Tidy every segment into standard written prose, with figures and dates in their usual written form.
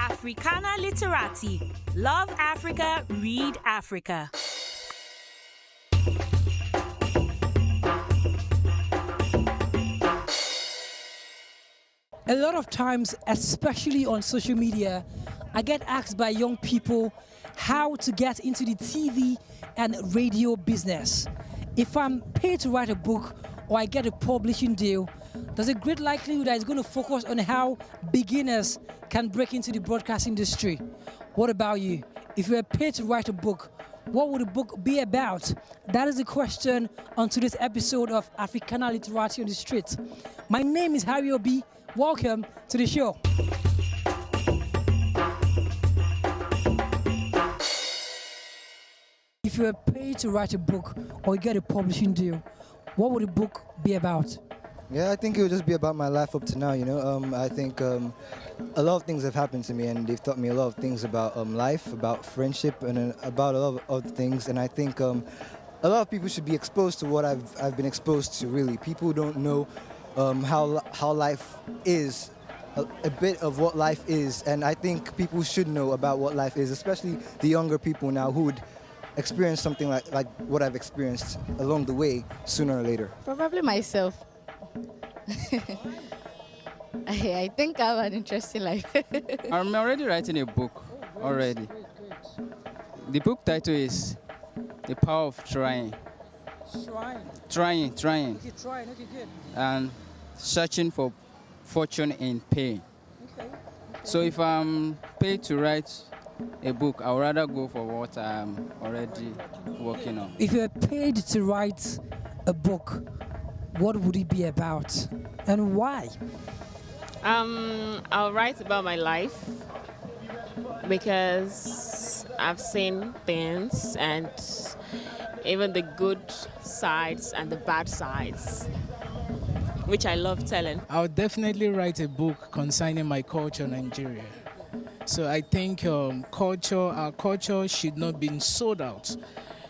Africana Literati. Love Africa, read Africa. A lot of times, especially on social media, I get asked by young people how to get into the TV and radio business. If I'm paid to write a book or I get a publishing deal, there's a great likelihood that it's going to focus on how beginners can break into the broadcast industry. What about you? If you were paid to write a book, what would the book be about? That is the question on today's episode of Africana Literati on the Street. My name is Harri Obi. Welcome to the show. If you were paid to write a book or you get a publishing deal, what would the book be about? Yeah, I think it would just be about my life up to now, you know. I think a lot of things have happened to me and they've taught me a lot of things about life, about friendship, and about a lot of other things. And I think a lot of people should be exposed to what I've been exposed to, really. People don't know how life is, a bit of what life is. And I think people should know about what life is, especially the younger people now who would experience something like what I've experienced along the way sooner or later. Probably myself. I think I have an interesting life. I'm already writing a book already. The book title is The Power of Trying. Trying. Okay, trying. Okay, good. And searching for fortune in pain. Okay. So if I'm paid to write a book, I would rather go for what I'm already working on. If you're paid to write a book, what would it be about and why? I'll write about my life because I've seen things, and even the good sides and the bad sides, which I love telling. I would definitely write a book concerning my culture, Nigeria. So I think our culture should not be sold out.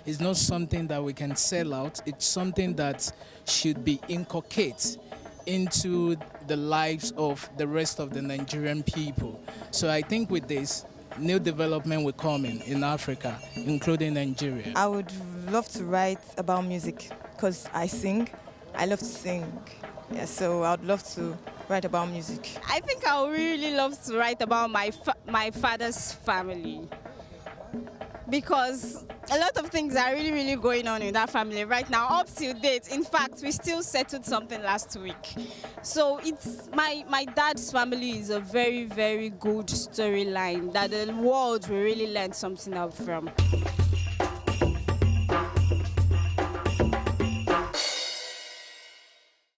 It's not something that we can sell out. It's something that should be inculcated into the lives of the rest of the Nigerian people. So I think with this, new development will come in Africa, including Nigeria. I would love to write about music because I sing. I love to sing. Yeah, so I would love to write about music. I think I would really love to write about my father's family, because a lot of things are really going on in that family right now, up till date. In fact, we still settled something last week. So it's my dad's family is a very good storyline that the world will really learn something out from.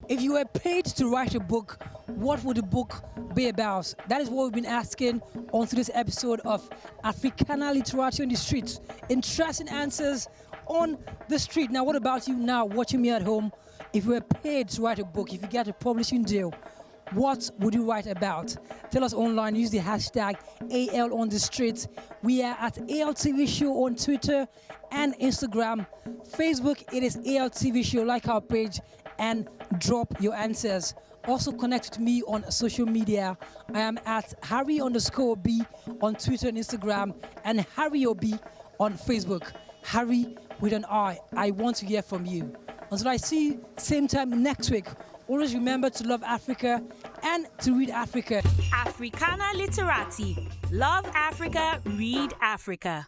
If you were paid to write a book, what would the book be about? That is what we've been asking on today's episode of Africana Literati on the Street. Interesting answers on the street. Now, what about you now watching me at home? If you were paid to write a book, if you get a publishing deal, what would you write about? Tell us online, use the hashtag AL on the street. We are at ALTV Show on Twitter and Instagram. Facebook, it is ALTV Show. Like our page and drop your answers. Also connect with me on social media. I am at Harri_Obi on Twitter and Instagram, and Harri Obi on Facebook. Harri with an I. I want to hear from you. Until I see you same time next week, always remember to love Africa and to read Africa. Africana Literati. Love Africa, read Africa.